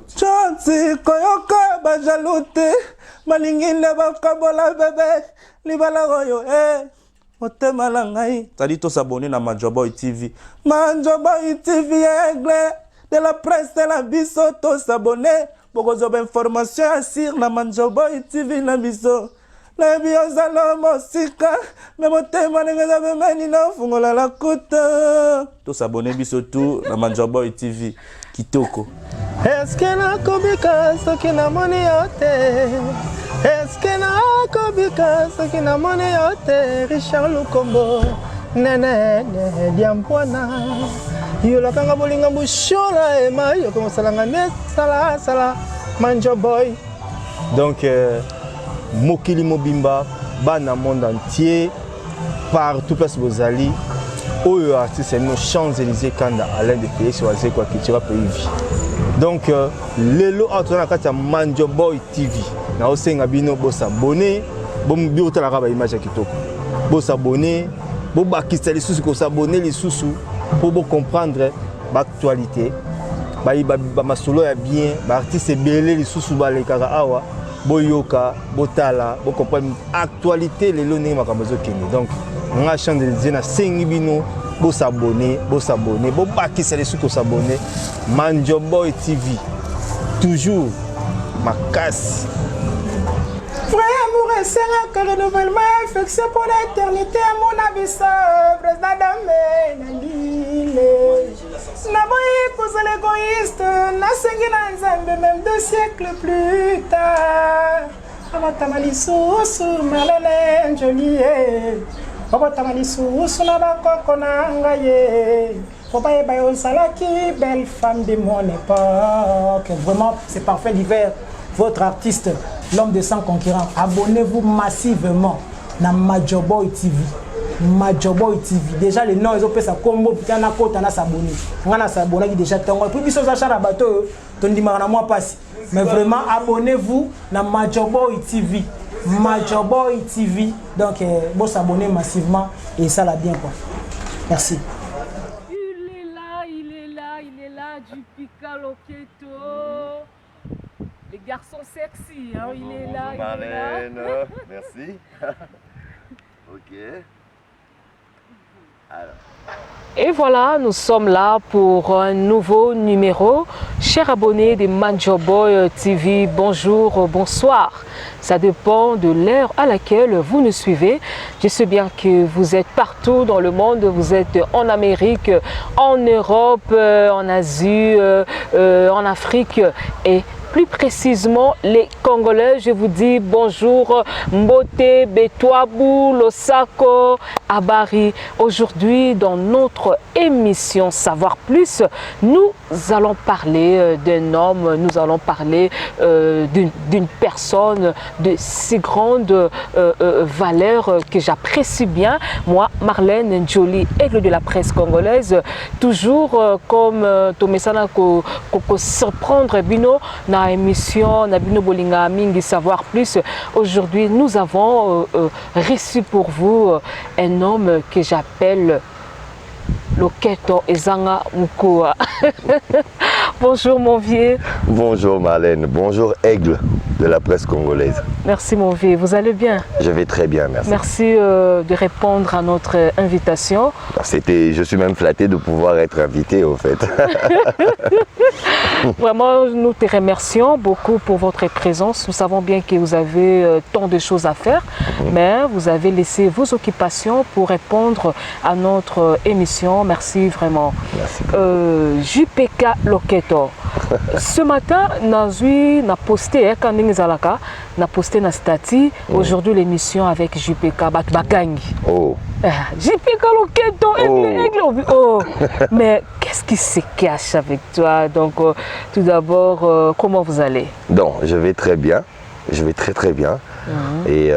Chansi koyoka bajalute malingile bakabola bébé libala goyo motema la ngai tali to s'abonner na Manjoboy TV aigle de la presse de la biso to s'abonner pour zoba information assir na Manjoboy TV na biso la biozalo mosika me motema ngeza bemeni na fungola la kuta to s'abonner biso tout na Manjoboy TV kitoko. Est-ce que na kobika soki na moni yote? Est-ce que na kobika soki na moni yote? Richard Lukombo nene diampwana yola kanga bolinga bushola e mai yo comme salanga net sala Manjoboy. Donc mokili mobimba bana monde entier partout place bozali oyo artiste nos Champs-Élysées kanda Alain de Félix Wazé quoi qui tira pays. Donc lelo atona kata Manjoboy TV na osenga bino bo s'abonner bo mbiota la kaba image kitoko bo s'abonner bo bakisa les sous ko s'abonner les sous pour bo comprendre l'actualité ba masolo ya bien ba artiste belé les sous ba le kaka awa bo yoka bo tala bo comprendre actualité lelo ni makambo kende. Donc on a changé de na sengi bino bo s'abonner bo bakisa les sous ko s'abonner Manjoboy TV toujours ma casse. Frère amour et sœur que renouvellement affection pour l'éternité à mon avis président d'Amé Nangile na boy pour l'égoïste na sengi na nzambe même 2 siècles plus tard abatamali susu malene njoli abatamali susu na bakoko na ngaye faut pas y salaki belle femme de mon époque. Vraiment c'est parfait l'hiver. Votre artiste, l'homme de 100 concurrents, abonnez-vous massivement dans Manjoboy TV. Manjoboy TV. Déjà, les noms, ils ont fait ça combo, putain, na côte, on a s'abonné. On a s'abonné déjà, et puis, ils sont achats à bateau, ton dimanche, moi, passe. Mais vraiment, abonnez-vous dans Manjoboy TV. Manjoboy TV. Donc, bon, s'abonner massivement, et ça, là, bien, quoi. Merci. Il est là, du Pika Loketo. Les garçons sexy, hein, il est là. Marlène, merci. Ok. Alors. Et voilà, nous sommes là pour un nouveau numéro. Chers abonnés de Manjoboy TV, bonjour, bonsoir. Ça dépend de l'heure à laquelle vous nous suivez. Je sais bien que vous êtes partout dans le monde. Vous êtes en Amérique, en Europe, en Asie, en Afrique et plus précisément les Congolais. Je vous dis bonjour Mbote, Betouabou, Losako, Abari. Aujourd'hui dans notre émission Savoir Plus, nous allons parler d'un homme, nous allons parler d'une personne de si grande valeur que j'apprécie bien. Moi, Marlène Njoli, aigle de la presse congolaise, toujours comme Tomesana ko surprendre bino na émission na bino bolinga mingi Savoir Plus. Aujourd'hui, nous avons reçu pour vous un homme que j'appelle Loketo Ezanga Mukua. Bonjour mon vieux. Bonjour Marlène, bonjour aigle de la presse congolaise. Merci mon vieux, vous allez bien? Je vais très bien, merci. Merci de répondre à notre invitation. Je suis même flatté de pouvoir être invité au fait. Vraiment, nous te remercions beaucoup pour votre présence. Nous savons bien que vous avez tant de choses à faire, mais vous avez laissé vos occupations pour répondre à notre émission. Merci vraiment. Merci. JPK Loketo. Ce matin, na posté quand Zalaka, na posté na stati. Aujourd'hui l'émission avec JPK Batbagangi. Oh. JPK Loketo, aigle. Oh. Mais qu'est-ce qui se cache avec toi? Donc tout d'abord, comment vous allez? Donc je vais très bien. Je vais très bien. Et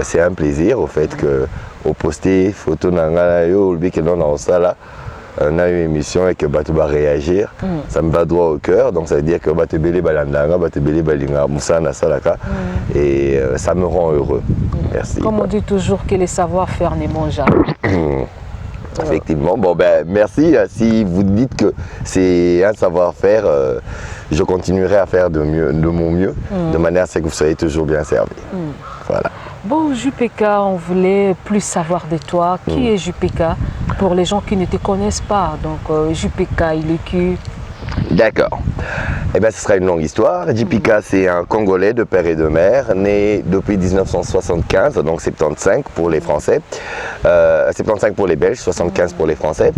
c'est un plaisir au fait que au posté photo nanga yo le que non en sala. On a une émission et que Bato va réagir, ça me va droit au cœur, donc ça veut dire que Bato Bele Balandanga, Bato Bele Balinga, Moussana Salaka, et ça me rend heureux. Merci. Comme on dit toujours que les savoir-faire ne mangent jamais. Effectivement. Bon, ben, merci. Si vous dites que c'est un savoir-faire, je continuerai à faire de mon mieux, de manière à ce que vous soyez toujours bien servi. Voilà. Bon, JPK, on voulait plus savoir de toi. Qui est JPK pour les gens qui ne te connaissent pas? Donc, JPK, il est qui? D'accord. Eh bien, ce sera une longue histoire. JPK, c'est un Congolais de père et de mère, né depuis 1975, donc 75 pour les Français, 75 pour les Belges, 75 pour les Français.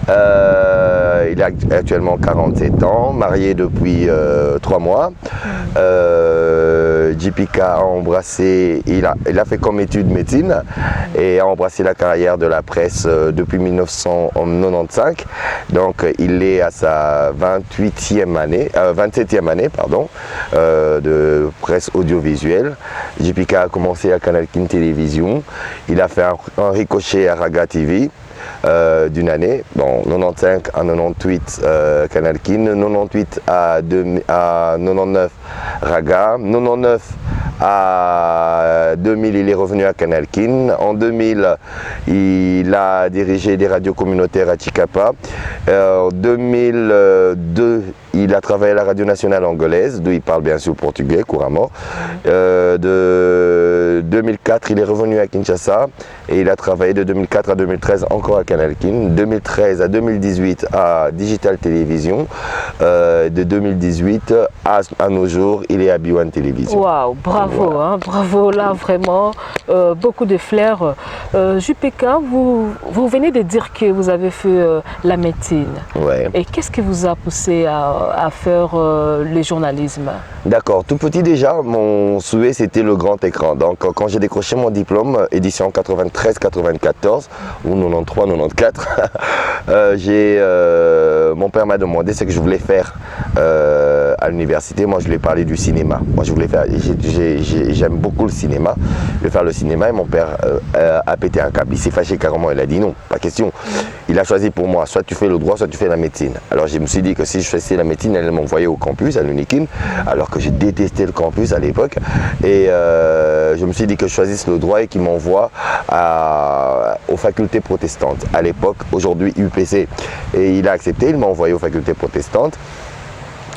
Il a actuellement 47 ans, marié depuis 3 mois. JPK a embrassé, il a fait comme étude médecine et a embrassé la carrière de la presse depuis 1995. Donc, il est à sa 27e année de presse audiovisuelle. JPK a commencé à Canal Kin Télévision. Il a fait un ricochet à Raga TV d'une année, bon, 95 à 98 Canal Kin, 98 à 99 Raga, 99 à 2000 il est revenu à Canal Kin. En 2000 il a dirigé des radios communautaires à Chicapa. En 2002 il a travaillé à la radio nationale angolaise, d'où il parle bien sûr portugais couramment. De 2004 il est revenu à Kinshasa et il a travaillé de 2004 à 2013 encore à Canal Kin. 2013 à 2018 à Digital Télévision. De 2018 à nos jours il est à B1 Télévision. Waouh, bravo, voilà. Hein, bravo là vraiment, beaucoup de flair. JPK, vous venez de dire que vous avez fait la médecine. Ouais. Et qu'est-ce qui vous a poussé à faire le journalisme? D'accord, tout petit déjà, mon souhait c'était le grand écran. Donc quand j'ai décroché mon diplôme, édition 93-94 ou 93-94, mon père m'a demandé ce que je voulais faire à l'université. Moi je lui ai parlé du cinéma. Moi je voulais faire, j'aime beaucoup le cinéma. Je vais faire le cinéma et mon père a pété un câble. Il s'est fâché carrément, il a dit non, pas question. Il a choisi pour moi, soit tu fais le droit, soit tu fais la médecine. Alors je me suis dit que si je faisais la médecine, elle allait m'envoyer au campus, à l'Unikin, alors que j'ai détesté le campus à l'époque. Et je me suis dit que je choisisse le droit et qu'il m'envoie aux facultés protestantes. À l'époque, aujourd'hui UPC. Et il a accepté, il m'a envoyé aux facultés protestantes.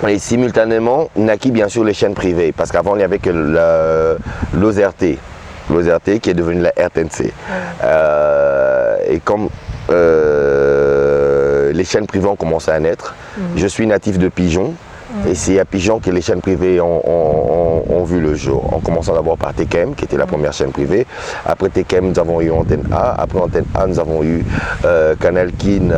Et simultanément, naquit bien sûr les chaînes privées, parce qu'avant il n'y avait que l'OZRT qui est devenue la RTNC. Et comme les chaînes privées ont commencé à naître, je suis natif de Pigeon. Et c'est à Pigeon que les chaînes privées ont vu le jour. En commençant d'abord par TKM, qui était la première chaîne privée. Après TKM, nous avons eu Antenne A. Après Antenne A, nous avons eu Canal Kin.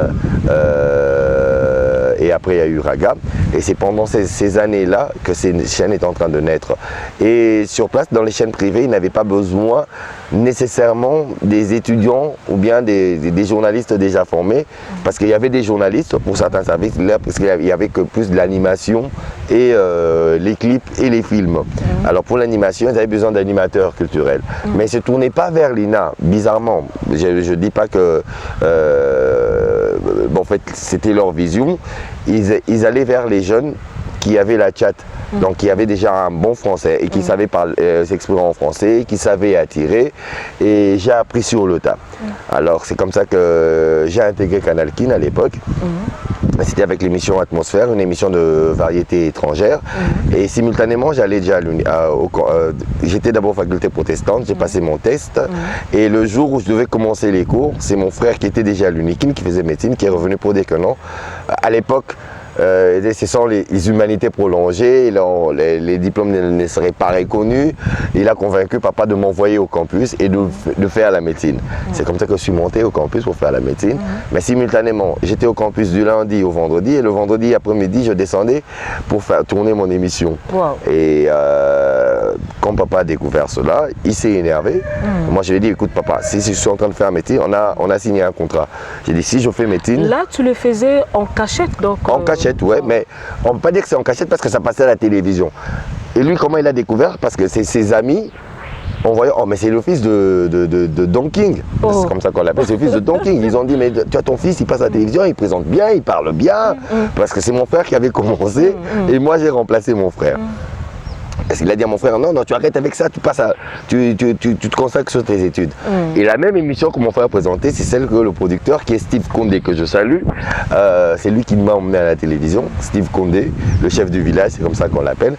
Et après, il y a eu Raga. Et c'est pendant ces années-là que ces chaînes étaient en train de naître. Et sur place, dans les chaînes privées, ils n'avaient pas besoin nécessairement des étudiants ou bien des journalistes déjà formés. Parce qu'il y avait des journalistes pour certains services, là, parce qu'il n'y avait que plus de l'animation et les clips et les films. Alors pour l'animation, ils avaient besoin d'animateurs culturels. Mais ils ne se tournaient pas vers l'INA, bizarrement. Je ne dis pas que en fait, c'était leur vision. Ils allaient vers les jeunes qui avaient la tchat, donc qui avaient déjà un bon français et qui savaient s'exprimer en français, qui savaient attirer, et j'ai appris sur le tas. Alors c'est comme ça que j'ai intégré Canal Kin à l'époque. C'était avec l'émission Atmosphère, une émission de variété étrangère. Et simultanément, j'allais déjà j'étais d'abord faculté protestante, j'ai passé mon test. Et le jour où je devais commencer les cours, c'est mon frère qui était déjà à l'Unikin, qui faisait médecine, qui est revenu pour dire que non. À l'époque, ce sont les humanités prolongées, les diplômes ne seraient pas reconnus. Il a convaincu papa de m'envoyer au campus et de faire la médecine. C'est comme ça que je suis monté au campus pour faire la médecine. Mais simultanément, j'étais au campus du lundi au vendredi, et le vendredi après-midi, je descendais pour faire tourner mon émission. Wow. Et quand papa a découvert cela, il s'est énervé. Moi, je lui ai dit, écoute papa, si je suis en train de faire médecine, on a signé un contrat. J'ai dit, si je fais médecine... Là, tu le faisais en cachette, donc... En cachette, ouais, mais on ne peut pas dire que c'est en cachette parce que ça passait à la télévision. Et lui, comment il a découvert? Parce que ses amis ont voyé, oh mais c'est le fils de Don King. C'est comme ça qu'on l'appelle, c'est le fils de Don King. Ils ont dit, mais tu as ton fils, il passe à la télévision, il présente bien, il parle bien. Parce que c'est mon frère qui avait commencé et moi j'ai remplacé mon frère. Parce qu'il a dit à mon frère, non, non, tu arrêtes avec ça, tu passes tu te consacres sur tes études. Et la même émission que mon frère présentait, c'est celle que le producteur, qui est Steve Condé, que je salue, c'est lui qui m'a emmené à la télévision, Steve Condé, le chef du village, c'est comme ça qu'on l'appelle.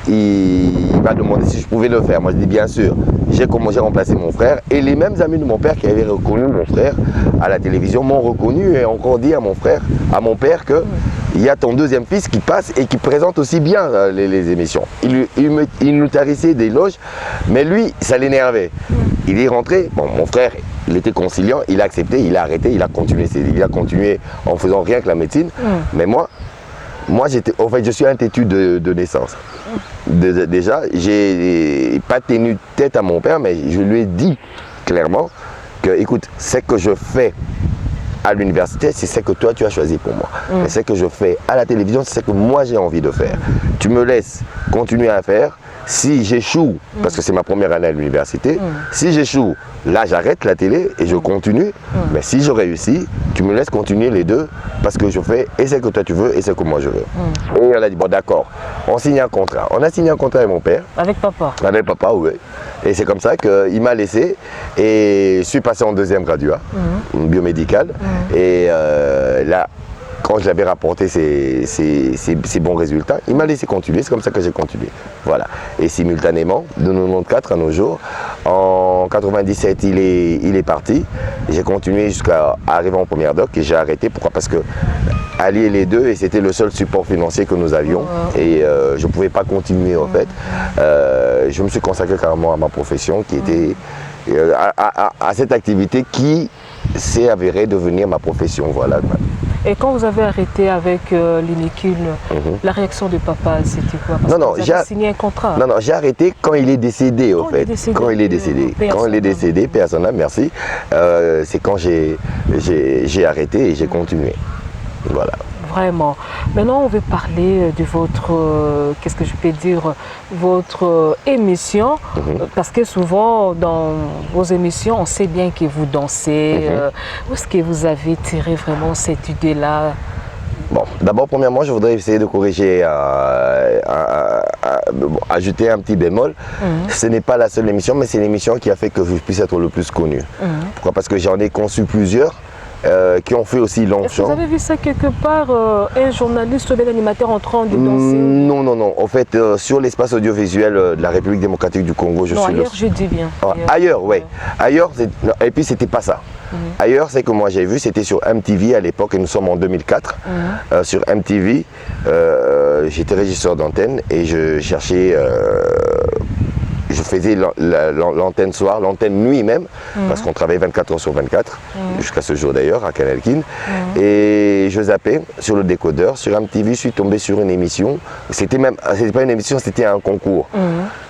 Il m'a demandé si je pouvais le faire. Moi, je dis bien sûr. J'ai remplacé mon frère, et les mêmes amis de mon père qui avaient reconnu mon frère à la télévision m'ont reconnu et ont encore dit à mon frère, à mon père, que il y a ton deuxième fils qui passe et qui présente aussi bien les émissions. Il nous tarissait des loges, mais lui, ça l'énervait. Il est rentré, bon, mon frère, il était conciliant, il a accepté, il a arrêté, il a continué en faisant rien que la médecine. Mais moi en fait, je suis un têtu de naissance. Déjà, j'ai pas tenu tête à mon père, mais je lui ai dit clairement que, écoute, ce que je fais à l'université, c'est ce que toi tu as choisi pour moi. Et ce que je fais à la télévision, c'est ce que moi j'ai envie de faire. Tu me laisses continuer à faire. Si j'échoue, parce que c'est ma première année à l'université, si j'échoue, là j'arrête la télé et je continue. Mais si je réussis, tu me laisses continuer les deux, parce que je fais et ce que toi tu veux et ce que moi je veux. Et elle a dit, bon d'accord, on signe un contrat. On a signé un contrat avec mon père. Avec papa? Avec papa, oui. Et c'est comme ça qu'il m'a laissé et je suis passé en deuxième graduat, biomédical. Et là, quand je l'avais rapporté ces bons résultats, il m'a laissé continuer, c'est comme ça que j'ai continué. Voilà. Et simultanément, de 94 à nos jours, en 97, il est parti. J'ai continué jusqu'à arriver en première doc et j'ai arrêté. Pourquoi? Parce que allier les deux, et c'était le seul support financier que nous avions. Et je ne pouvais pas continuer en fait. Je me suis consacré carrément à ma profession qui était... à cette activité qui s'est avérée devenir ma profession. Voilà. Et quand vous avez arrêté avec l'Inicule, la réaction de papa, c'était quoi? Parce que vous avez signé un contrat. Non, non, j'ai arrêté quand il est décédé, en fait. Quand il est décédé. Quand il est décédé, personne, merci. C'est quand j'ai arrêté et j'ai continué. Voilà. Vraiment. Maintenant, on veut parler de votre, qu'est-ce que je peux dire, votre émission, parce que souvent, dans vos émissions, on sait bien que vous dansez. Où est-ce que vous avez tiré vraiment cette idée-là? Bon, d'abord, premièrement, je voudrais essayer de corriger, ajouter un petit bémol. Ce n'est pas la seule émission, mais c'est l'émission qui a fait que je puisse être le plus connu. Pourquoi? Parce que j'en ai conçu plusieurs. Qui ont fait aussi Longchamp. Est-ce que vous avez vu ça quelque part, un journaliste ou un animateur en train de danser? Non, non, non. En fait, sur l'espace audiovisuel de la République démocratique du Congo, je suis ailleurs, je dis bien. Ailleurs, oui. Ailleurs, et puis c'était pas ça. Ailleurs, c'est que moi j'ai vu, c'était sur MTV à l'époque, et nous sommes en 2004. Sur MTV, j'étais régisseur d'antenne et je cherchais... je faisais l'antenne soir, l'antenne nuit même, parce qu'on travaillait 24 heures sur 24, jusqu'à ce jour d'ailleurs, à Canal Kin. Et je zappais sur le décodeur, sur MTV, je suis tombé sur une émission. C'était pas une émission, c'était un concours.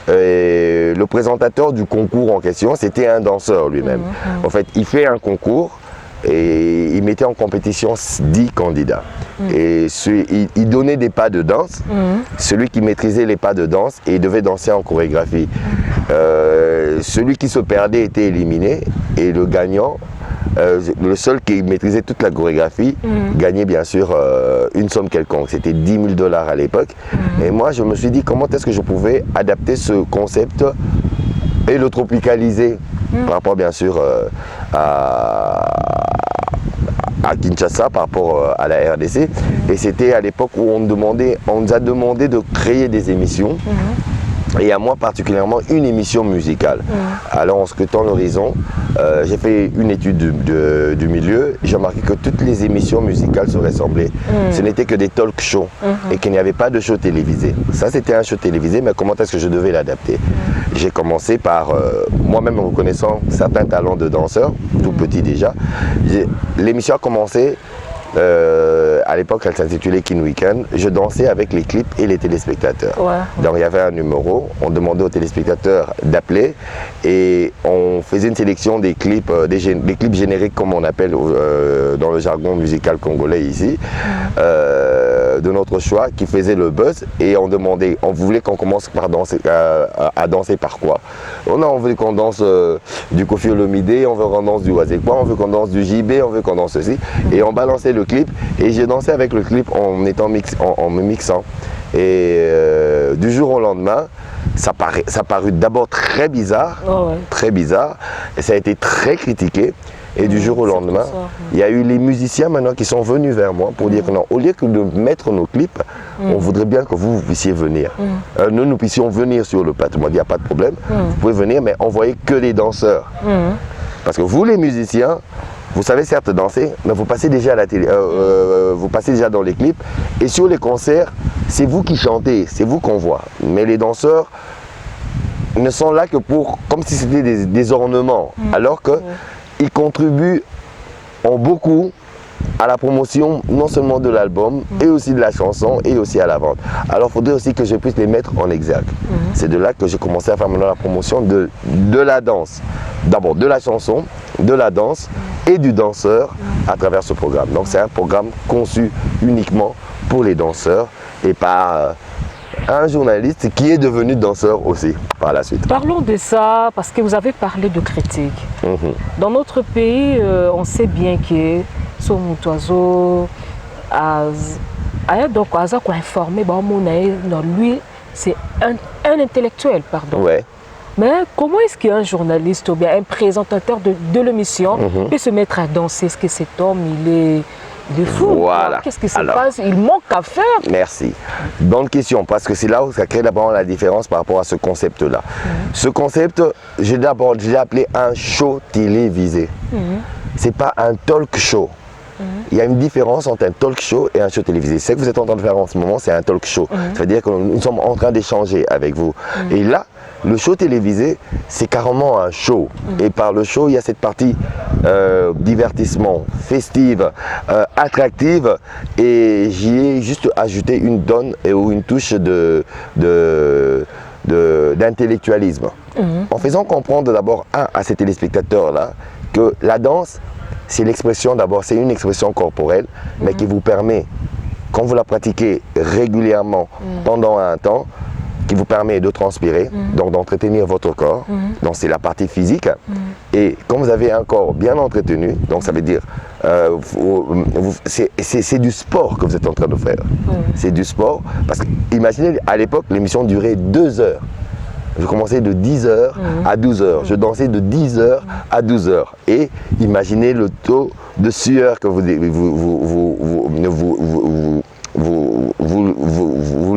Et le présentateur du concours en question, c'était un danseur lui-même. En fait, il fait un concours et il mettait en compétition 10 candidats. Et il donnait des pas de danse. Celui qui maîtrisait les pas de danse et il devait danser en chorégraphie. Celui qui se perdait était éliminé et le gagnant, le seul qui maîtrisait toute la chorégraphie, gagnait bien sûr une somme quelconque. C'était 10 000 $ à l'époque. Et moi, je me suis dit comment est-ce que je pouvais adapter ce concept et le tropicaliser par rapport bien sûr à Kinshasa, par rapport à la RDC. Et c'était à l'époque où on nous a demandé de créer des émissions. Et à moi particulièrement une émission musicale. Alors en scrutant l'horizon, j'ai fait une étude du milieu. J'ai remarqué que toutes les émissions musicales se ressemblaient. Ce n'était que des talk shows et qu'il n'y avait pas de show télévisé. Ça c'était un show télévisé, mais comment est-ce que je devais l'adapter? J'ai commencé par moi-même reconnaissant certains talents de danseur, tout petit déjà. L'émission a commencé. À l'époque, elle s'intitulait Kin Weekend. Je dansais avec les clips et les téléspectateurs. Donc il y avait un numéro, on demandait aux téléspectateurs d'appeler et on faisait une sélection des clips, des clips génériques comme on appelle dans le jargon musical congolais ici, de notre choix qui faisait le buzz et on voulait qu'on commence par danser, à danser par quoi? On voulait qu'on danse du Koffi Olomide, on veut qu'on danse du Wazekwa, on veut qu'on danse du JB, on veut qu'on danse ceci et on balançait le clip et j'ai dansé avec le clip en me mixant et du jour au lendemain ça parut d'abord très bizarre, très bizarre, et ça a été très critiqué. Et du jour au lendemain, il y a eu les musiciens maintenant qui sont venus vers moi pour dire que non, au lieu que de mettre nos clips, on voudrait bien que vous puissiez venir. Nous puissions venir sur le plateau. Moi, il n'y a pas de problème, vous pouvez venir, mais envoyez que les danseurs. Parce que vous, les musiciens, vous savez certes danser, mais vous passez déjà à la télé, vous passez déjà dans les clips. Et sur les concerts, c'est vous qui chantez, c'est vous qu'on voit. Mais les danseurs ne sont là que pour, comme si c'était des ornements, alors que ils contribuent en beaucoup à la promotion non seulement de l'album et aussi de la chanson et aussi à la vente. Alors il faudrait aussi que je puisse les mettre en exergue. C'est de là que j'ai commencé à faire maintenant la promotion de la danse. D'abord de la chanson, de la danse et du danseur à travers ce programme. Donc c'est un programme conçu uniquement pour les danseurs et par un journaliste qui est devenu danseur aussi par la suite. Parlons de ça parce que vous avez parlé de critique. Dans notre pays, on sait bien que son oiseau a donc informé, lui c'est un intellectuel, pardon. Ouais. Mais comment est-ce qu'un journaliste ou bien un présentateur de l'émission peut se mettre à danser? Est-ce que cet homme il est fou? Voilà. Qu'est-ce qui se passe? Il manque à faire. Merci. Bonne question, parce que c'est là où ça crée d'abord la différence par rapport à ce concept-là. Ce concept, j'ai appelé un show télévisé. C'est pas un talk show. Il y a une différence entre un talk show et un show télévisé. Ce que vous êtes en train de faire en ce moment, c'est un talk show. Ça veut dire que nous sommes en train d'échanger avec vous. Et là, le show télévisé, c'est carrément un show. Et par le show, il y a cette partie divertissement, festive, attractive. Et j'y ai juste ajouté une donne ou une touche d'intellectualisme. En faisant comprendre d'abord à ces téléspectateurs-là que la danse, c'est l'expression d'abord, c'est une expression corporelle, mais qui vous permet, quand vous la pratiquez régulièrement pendant un temps, qui vous permet de transpirer, donc d'entretenir votre corps, donc c'est la partie physique. Et quand vous avez un corps bien entretenu, donc ça veut dire, c'est du sport que vous êtes en train de faire. C'est du sport, parce que imaginez, à l'époque, l'émission durait 2 heures. Je commençais de 10h à 12h. Je dansais de 10h à 12h. Et imaginez le taux de sueur que vous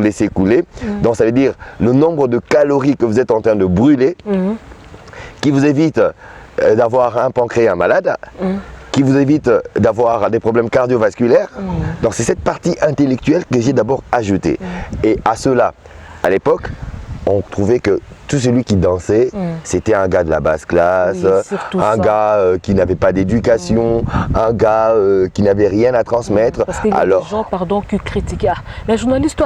laissez couler. Donc ça veut dire le nombre de calories que vous êtes en train de brûler, qui vous évite d'avoir un pancréas malade, qui vous évite d'avoir des problèmes cardiovasculaires. Donc c'est cette partie intellectuelle que j'ai d'abord ajoutée. Et à cela, à l'époque, on trouvait que tout celui qui dansait, c'était un gars de la basse classe, un gars qui n'avait pas d'éducation, un gars qui n'avait rien à transmettre. Parce qu'il y a des gens qui critiquent. Mais journaliste,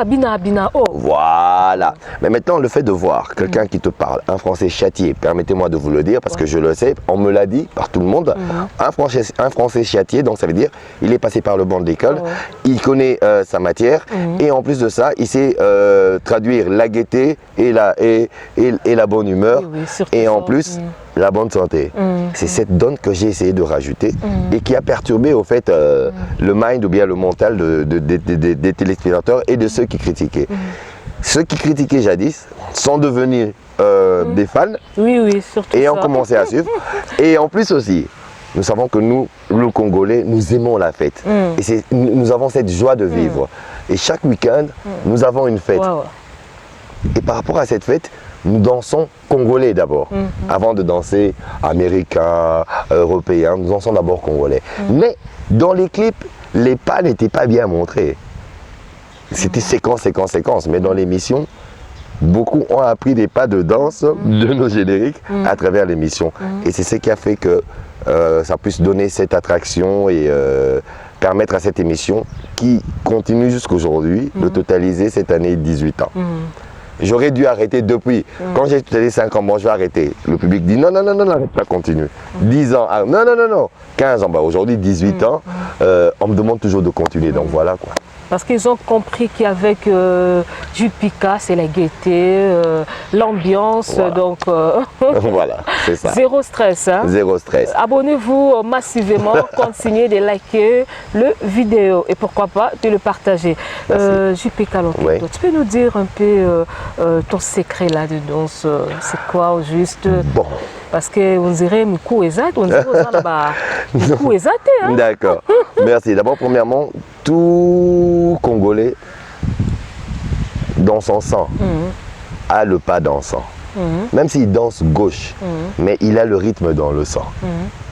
voilà. Mais maintenant, le fait de voir quelqu'un qui te parle, un Français châtié, permettez-moi de vous le dire, parce que je le sais, on me l'a dit par tout le monde, un Français châtié, donc ça veut dire il est passé par le banc de l'école, il connaît sa matière, et en plus de ça, il sait traduire la gaieté et la bonne humeur, et en plus la bonne santé. C'est cette donne que j'ai essayé de rajouter et qui a perturbé au fait le mind ou bien le mental des téléspectateurs et de ceux qui critiquaient. Ceux qui critiquaient jadis sont devenus des fans et ont commencé à suivre. Et en plus aussi, nous savons que nous, le Congolais, nous aimons la fête. Et nous avons cette joie de vivre. Et chaque week-end, nous avons une fête. Et par rapport à cette fête, nous dansons congolais d'abord. Avant de danser américain, européen, nous dansons d'abord congolais. Mais dans les clips, les pas n'étaient pas bien montrés. C'était séquence. Mais dans l'émission, beaucoup ont appris des pas de danse de nos génériques à travers l'émission. Et c'est ce qui a fait que ça puisse donner cette attraction et permettre à cette émission qui continue jusqu'aujourd'hui de totaliser cette année 18 ans. J'aurais dû arrêter depuis. Quand j'ai totalisé 5 ans, bon, je vais arrêter. Le public dit non, arrête pas, continue. 10 ans, non. 15 ans, bah, aujourd'hui 18 ans, on me demande toujours de continuer. Donc voilà quoi. Parce qu'ils ont compris qu'avec Jules Pika, c'est la gaieté, l'ambiance, Voilà. donc Voilà, c'est ça. zéro stress. Hein? Zéro stress. Abonnez-vous massivement, continuez de liker le vidéo et pourquoi pas de le partager. Jules Pika, Oui. tu peux nous dire un peu ton secret là-dedans, c'est quoi au juste? Bon. Parce qu'on dirait Mikou Ezat, on dirait Mikou Ezat. Hein? D'accord. Merci. D'abord, premièrement, tout Congolais, dans son sang, a le pas dansant. Même s'il danse gauche, mais il a le rythme dans le sang.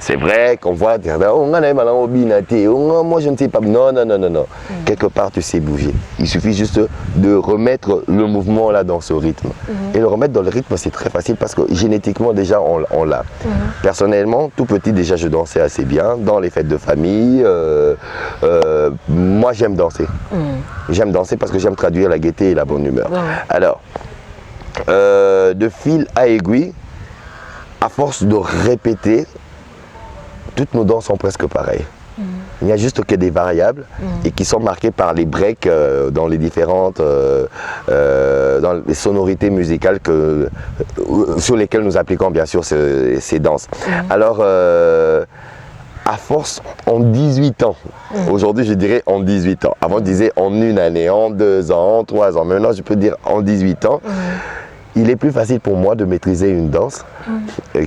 C'est vrai qu'on voit, oh, moi je ne sais pas. Non, non, non, non, non. Quelque part, tu sais bouger. Il suffit juste de remettre le mouvement là dans ce rythme. Et le remettre dans le rythme, c'est très facile parce que génétiquement, déjà, on l'a. Personnellement, tout petit, déjà, je dansais assez bien dans les fêtes de famille. Moi, j'aime danser. J'aime danser parce que j'aime traduire la gaieté et la bonne humeur. Alors, de fil à aiguille, à force de répéter, toutes nos danses sont presque pareilles. Il n'y a juste que des variables et qui sont marquées par les breaks dans les différentes dans les sonorités musicales sur lesquelles nous appliquons bien sûr ces danses. Alors, à force, en 18 ans, aujourd'hui je dirais en 18 ans, avant je disais en une année, en 2 ans, en 3 ans, maintenant je peux dire en 18 ans, il est plus facile pour moi de maîtriser une danse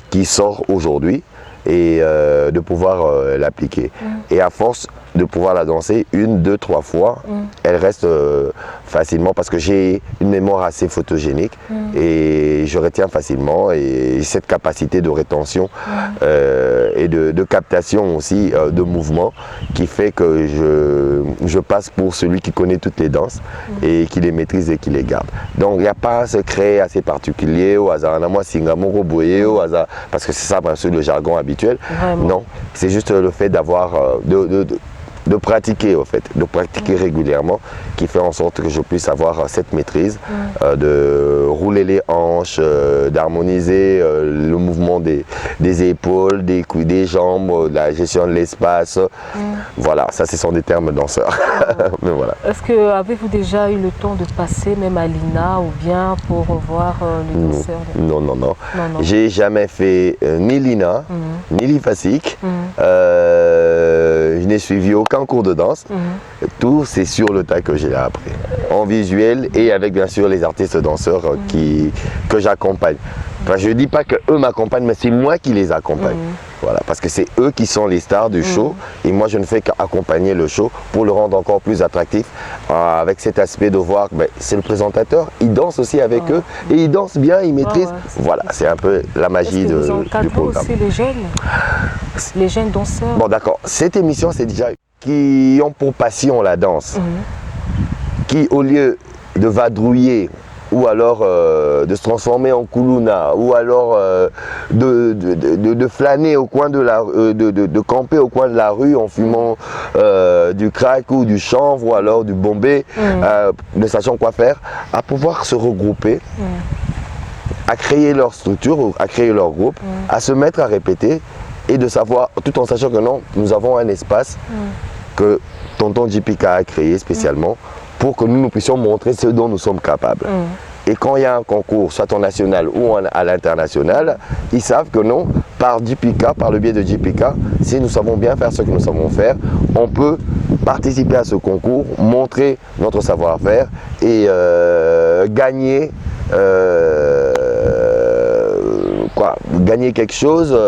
qui sort aujourd'hui et de pouvoir l'appliquer. Et à force de pouvoir la danser 1, 2, 3 fois, elle reste facilement parce que j'ai une mémoire assez photogénique et je retiens facilement et cette capacité de rétention et de captation aussi de mouvement qui fait que je passe pour celui qui connaît toutes les danses et qui les maîtrise et qui les garde. Donc il n'y a pas un secret assez particulier au hasard, au hasard, parce que c'est ça bien sûr le jargon habituel. Vraiment. Non, c'est juste le fait d'avoir de pratiquer au fait, de pratiquer régulièrement qui fait en sorte que je puisse avoir cette maîtrise de rouler les hanches, d'harmoniser le mouvement des épaules, des couilles, des jambes, la gestion de l'espace. Voilà, ça ce sont des termes danseurs. Mais voilà. Est-ce que avez-vous déjà eu le temps de passer même à l'INA ou bien pour voir les danseurs? Non, non, non. J'ai jamais fait ni l'INA, ni l'IFASIC. Je n'ai suivi aucun cours de danse. Tout c'est sur le tas que j'ai appris. En visuel et avec bien sûr les artistes danseurs que j'accompagne. Enfin, je ne dis pas qu'eux m'accompagnent, mais c'est moi qui les accompagne. Voilà, parce que c'est eux qui sont les stars du show et moi je ne fais qu'accompagner le show pour le rendre encore plus attractif avec cet aspect de voir que c'est le présentateur, il danse aussi avec eux et il danse bien, il maîtrise. Voilà, c'est un peu la magie du programme. Aussi les jeunes danseurs. Bon d'accord, cette émission c'est déjà qui ont pour passion la danse, qui au lieu de vadrouiller ou alors de se transformer en Kuluna, ou alors de flâner au coin de la de camper au coin de la rue en fumant du crack ou du chanvre ou alors du bombay, ne sachant quoi faire, à pouvoir se regrouper, à créer leur structure, ou à créer leur groupe, à se mettre à répéter et de savoir, tout en sachant que non, nous avons un espace que tonton Jipika a créé spécialement pour que nous puissions montrer ce dont nous sommes capables. Et quand il y a un concours, soit en national ou à l'international, ils savent que non, par Jipika, par le biais de Jipika, si nous savons bien faire ce que nous savons faire, on peut participer à ce concours, montrer notre savoir-faire et gagner gagner quelque chose,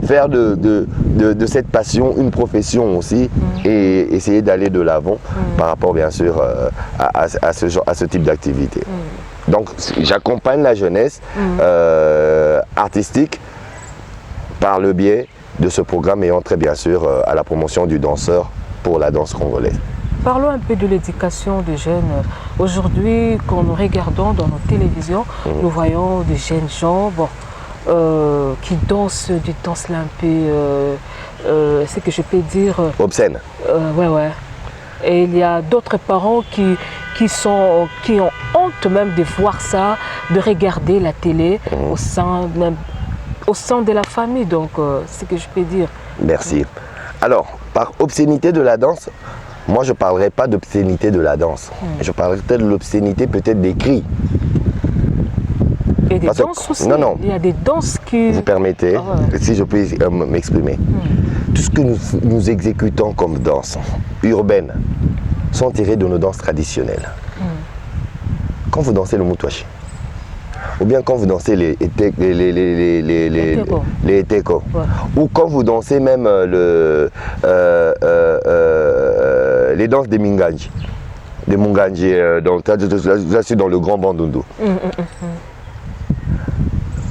faire de cette passion une profession aussi et essayer d'aller de l'avant par rapport bien sûr à ce type d'activité. Donc j'accompagne la jeunesse artistique par le biais de ce programme et entrer bien sûr à la promotion du danseur pour la danse congolaise. Parlons un peu de l'éducation des jeunes. Aujourd'hui, quand nous regardons dans nos télévisions, nous voyons des jeunes gens qui dansent du danse là un peu, c'est que je peux dire... obscène. Ouais. Et il y a d'autres parents qui ont honte même de voir ça, de regarder la télé au sein de la famille. Donc, c'est ce que je peux dire. Merci. Alors, par obscénité de la danse, Moi, je ne parlerai pas d'obscénité de la danse. Je parlerai peut-être de l'obscénité, peut-être des cris. Et des danses aussi. Non. Il y a des danses qui... Vous permettez, si je peux m'exprimer. Tout ce que nous exécutons comme danse urbaine sont tirés de nos danses traditionnelles. Quand vous dansez le moutouachi, ou bien quand vous dansez les eteko, ou quand vous dansez même les danses des Minganji, dans le grand bandundu.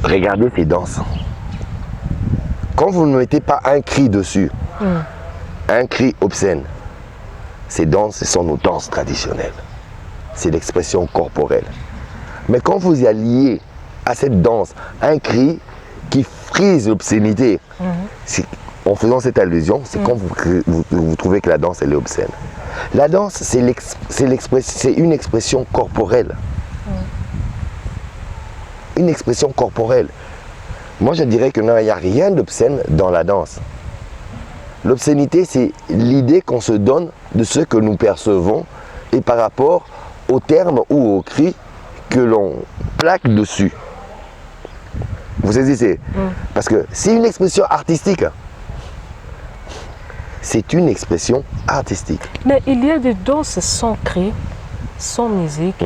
Regardez ces danses. Quand vous ne mettez pas un cri dessus, un cri obscène, ces danses, ce sont nos danses traditionnelles. C'est l'expression corporelle. Mais quand vous y alliez à cette danse un cri qui frise l'obscénité, en faisant cette allusion, c'est quand vous trouvez que la danse elle est obscène. La danse, c'est une expression corporelle. Une expression corporelle. Moi, je dirais que non, il n'y a rien d'obscène dans la danse. L'obscénité, c'est l'idée qu'on se donne de ce que nous percevons et par rapport aux termes ou aux cris que l'on plaque dessus. Vous saisissez? Parce que c'est une expression artistique. C'est une expression artistique. Mais il y a des danses sans cri, sans musique.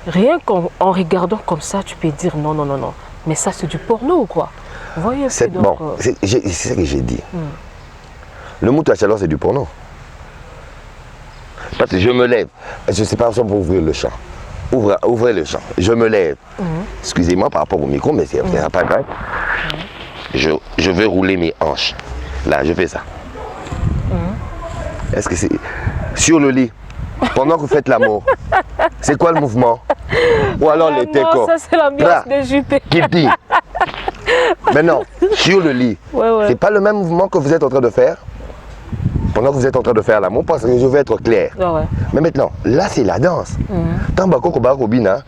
Rien qu'en regardant comme ça, tu peux dire non. Mais ça, c'est du porno ou quoi? Vous voyez, c'est ce que j'ai dit. Le moutouachi, alors, c'est du porno. Parce que je me lève. Je ne sais pas pour ouvrir le champ. Ouvrez le champ. Je me lève. Excusez-moi par rapport au micro, mais c'est pas grave. Je vais rouler mes hanches. Là, je fais ça. Est-ce que c'est sur le lit? Pendant que vous faites l'amour, c'est quoi le mouvement? Ou alors les técos? Ça, c'est l'ambiance de JP. Kitty. Maintenant, sur le lit, c'est pas le même mouvement que vous êtes en train de faire pendant que vous êtes en train de faire l'amour, parce que je vais être clair. Mais maintenant, là, c'est la danse. Tant que vous avez obina,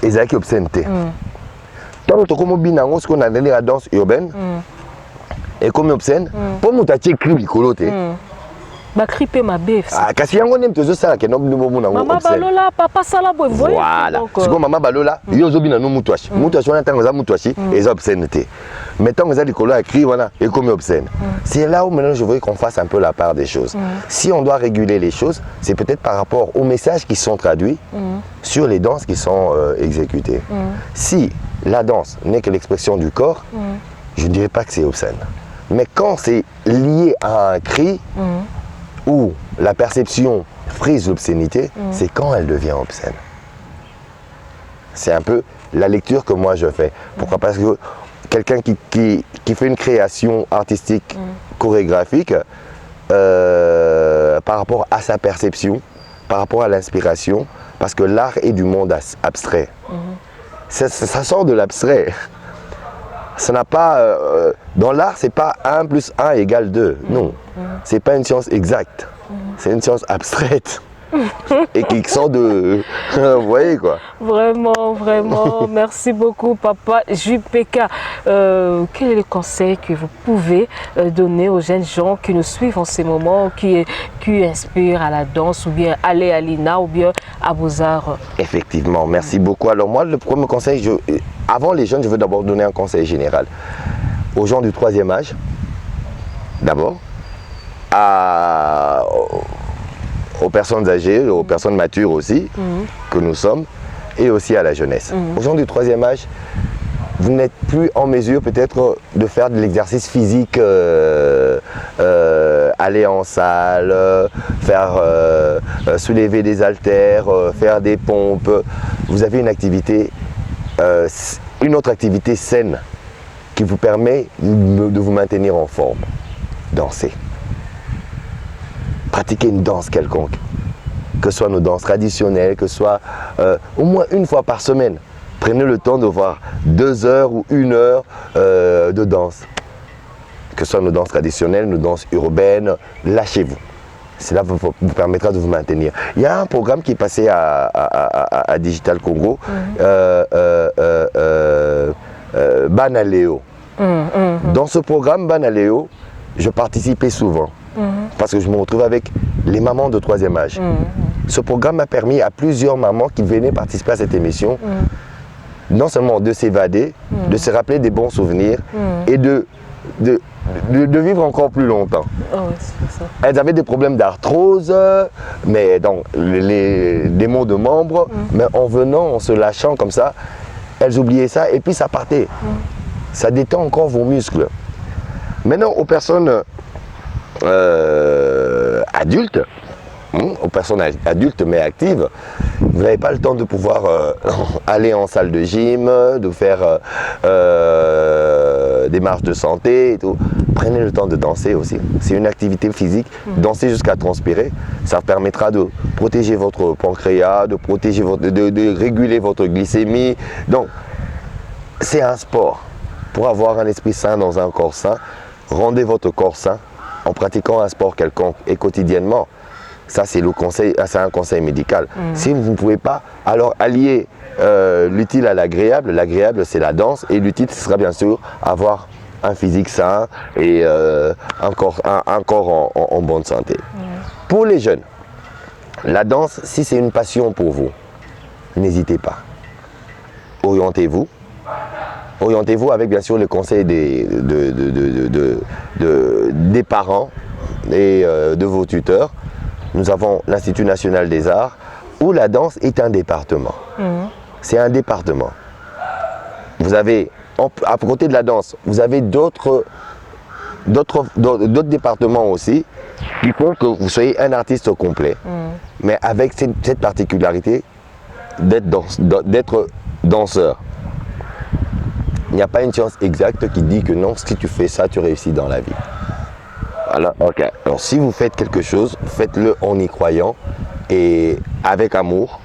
et ça qui obscénité. Tant que vous avez ce qu'on a donné la danse urbaine, et comme obscène, pour nous t'acheter cri licoloté. Ma cripe ma bif. Ah, kasi yango nem tozo sala ke nom numo muna ngo. Maman balola, papa sala boy, voyez. Voilà. C'est comme maman balola, yo zo bina no mutwashi. Mutwashi wana tango za mutwashi et za obscénité. Mais tant que za likolo a écrit voilà et comme obscène. C'est là où maintenant je voudrais qu'on fasse un peu la part des choses. Si on doit réguler les choses, c'est peut-être par rapport aux messages qui sont traduits sur les danses qui sont exécutées. Si la danse n'est que l'expression du corps, je ne dirais pas que c'est obscène. Mais quand c'est lié à un cri, où la perception frise l'obscénité, c'est quand elle devient obscène. C'est un peu la lecture que moi je fais. Pourquoi? Parce que quelqu'un qui fait une création artistique, chorégraphique, par rapport à sa perception, par rapport à l'inspiration, parce que l'art est du monde abstrait. Ça sort de l'abstrait. Ça n'a pas, dans l'art, c'est pas 1 + 1 = 2. Non, c'est pas une science exacte. C'est une science abstraite et qui sort de, vous voyez quoi. Vraiment, vraiment. Merci beaucoup, papa JPK. Quel est le conseil que vous pouvez donner aux jeunes gens qui nous suivent en ce moment, qui inspirent à la danse, ou bien aller à l'INA, ou bien à Beaux-Arts? Effectivement, merci beaucoup. Alors moi, le premier conseil, avant les jeunes, je veux d'abord donner un conseil général aux gens du 3e âge, d'abord, aux personnes âgées, aux personnes matures aussi, que nous sommes, et aussi à la jeunesse. Aux gens du 3e âge, vous n'êtes plus en mesure peut-être de faire de l'exercice physique, aller en salle, faire soulever des haltères, faire des pompes. Vous avez une autre activité saine qui vous permet de vous maintenir en forme. Danser. Pratiquer une danse quelconque, que ce soit nos danses traditionnelles, que ce soit au moins une fois par semaine. Prenez le temps de voir 2 heures ou 1 heure de danse. Que ce soit nos danses traditionnelles, nos danses urbaines, lâchez-vous. Cela vous permettra de vous maintenir. Il y a un programme qui est passé à Digital Congo, Banaleo. Dans ce programme Banaleo, je participais souvent. parce que je me retrouve avec les mamans de 3e âge. Ce programme a permis à plusieurs mamans qui venaient participer à cette émission, non seulement de s'évader, de se rappeler des bons souvenirs et de vivre encore plus longtemps. Elles avaient des problèmes d'arthrose, mais donc des maux de membres, mais en venant, en se lâchant comme ça, elles oubliaient ça et puis ça partait. Ça détend encore vos muscles. Maintenant, aux personnes adultes, mais actives, vous n'avez pas le temps de pouvoir aller en salle de gym, de faire des marches de santé et tout. Prenez le temps de danser aussi. C'est une activité physique. Danser jusqu'à transpirer, ça permettra de protéger votre pancréas, de réguler votre glycémie. Donc, c'est un sport. Pour avoir un esprit sain dans un corps sain, rendez votre corps sain en pratiquant un sport quelconque et quotidiennement. Ça, c'est un conseil médical. Si vous ne pouvez pas, alors alliez l'utile à l'agréable. L'agréable, c'est la danse, et l'utile, ce sera bien sûr avoir un physique sain et un corps en bonne santé. Pour les jeunes, la danse, si c'est une passion pour vous, n'hésitez pas. Orientez-vous. Orientez-vous avec bien sûr le conseil des parents et de vos tuteurs. Nous avons l'Institut national des arts où la danse est un département. C'est un département. Vous avez, à côté de la danse, vous avez d'autres départements aussi qui font que vous soyez un artiste complet. Mais avec cette particularité d'être danseur. Il n'y a pas une science exacte qui dit que non, si tu fais ça, tu réussis dans la vie. Alors, alors si vous faites quelque chose, faites-le en y croyant et avec amour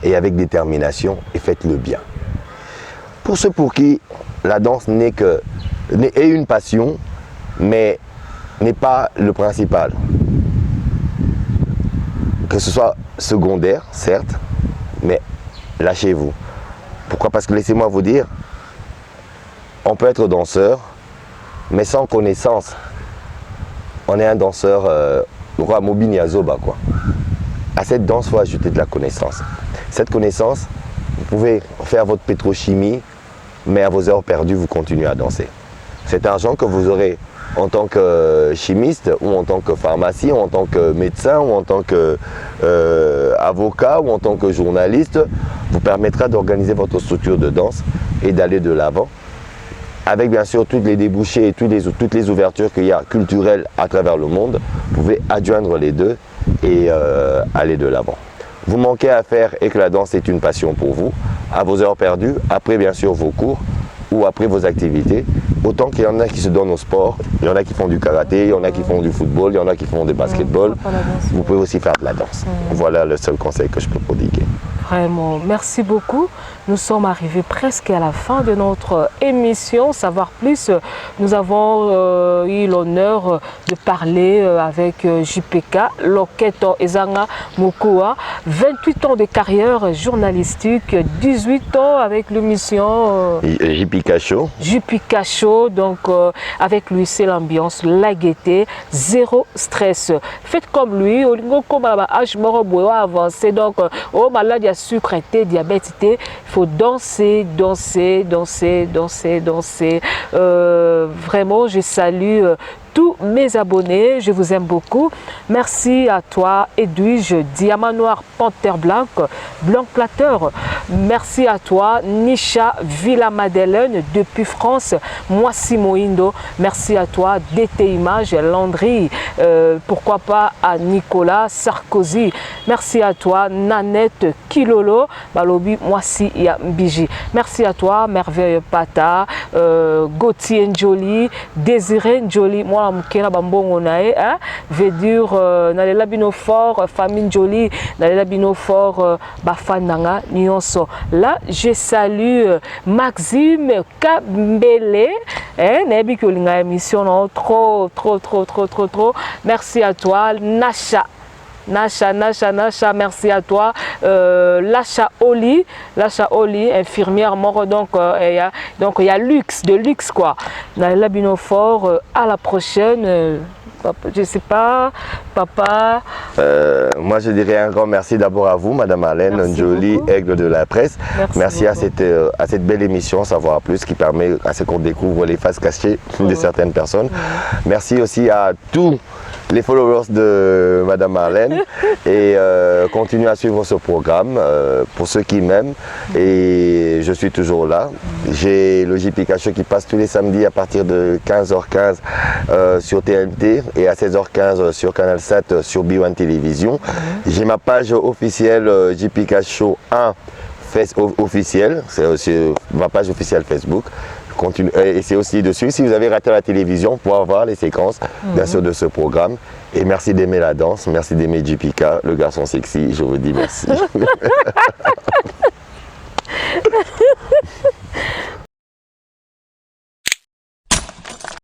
et avec détermination, et faites-le bien. Pour ceux pour qui la danse est une passion, mais n'est pas le principal, que ce soit secondaire, certes, mais lâchez-vous. Pourquoi? Parce que laissez-moi vous dire, on peut être danseur, mais sans connaissance. On est un danseur, Mobini Azoba, quoi. À cette danse, il faut ajouter de la connaissance. Cette connaissance, vous pouvez faire votre pétrochimie, mais à vos heures perdues, vous continuez à danser. Cet argent que vous aurez en tant que chimiste, ou en tant que pharmacien, ou en tant que médecin, ou en tant qu'avocat, ou en tant que journaliste, vous permettra d'organiser votre structure de danse et d'aller de l'avant. Avec bien sûr toutes les débouchés et toutes les ouvertures qu'il y a culturelles à travers le monde, vous pouvez adjoindre les deux et aller de l'avant. Vous manquez à faire et que la danse est une passion pour vous, à vos heures perdues, après bien sûr vos cours ou après vos activités, autant qu'il y en a qui se donnent au sport, il y en a qui font du karaté, il y en a qui font du football, il y en a qui font du basketball, vous pouvez aussi faire de la danse. Voilà le seul conseil que je peux prodiguer. Vraiment, merci beaucoup. Nous sommes arrivés presque à la fin de notre émission. Savoir plus, nous avons eu l'honneur de parler avec JPK, Loketo Ezanga Mukua. 28 ans de carrière journalistique, 18 ans avec l'émission JPK Show. JPK Show, donc avec lui c'est l'ambiance, la gaieté, zéro stress. Faites comme lui, comme âge mort avancé, donc oh malade, il y a sucre, diabète, il faut danser, danser, danser, danser, danser. Vraiment, je salue tous mes abonnés, je vous aime beaucoup. Merci à toi, Edwige, Diamant Noir, Panthère Blanc, Blanc Plateur. Merci à toi, Nisha Villa-Madeleine, depuis France, Moissi Moindo. Merci à toi, DT Image, Landry, pourquoi pas à Nicolas Sarkozy. Merci à toi, Nanette Kilolo, Balobi Moissi Yambiji. Merci à toi, Merveille Pata, Gauthier Njoli, Désiré Njoli, moi mukena bambongo nae, veut dire nalela bino fort, famille Njoli, nalela bino fort, bafananga nyonso. Là, je salue Maxime Kabele, nebi que linga émission non trop. Merci à toi, Nasha, merci à toi. Lacha Oli, infirmière mort, donc il y a luxe, de luxe quoi. Nalela Binofort, à la prochaine. je ne sais pas, papa. Moi, je dirais un grand merci d'abord à vous, Madame Arlène Njoli, aigle de la presse. Merci à cette belle émission Savoir Plus qui permet à ce qu'on découvre les faces cachées de certaines personnes. Merci aussi à tous les followers de Madame Arlène et continuez à suivre ce programme pour ceux qui m'aiment et je suis toujours là. J'ai le JPK Show qui passe tous les samedis à partir de 15h15 sur TNT et à 16h15 sur Canal 7 sur B1 Télévision. J'ai ma page officielle JPK Show 1 officielle, c'est aussi ma page officielle Facebook. Et c'est aussi dessus, si vous avez raté la télévision, pour voir les séquences bien sûr de ce programme. Et merci d'aimer la danse, merci d'aimer JPK, le garçon sexy, je vous dis merci.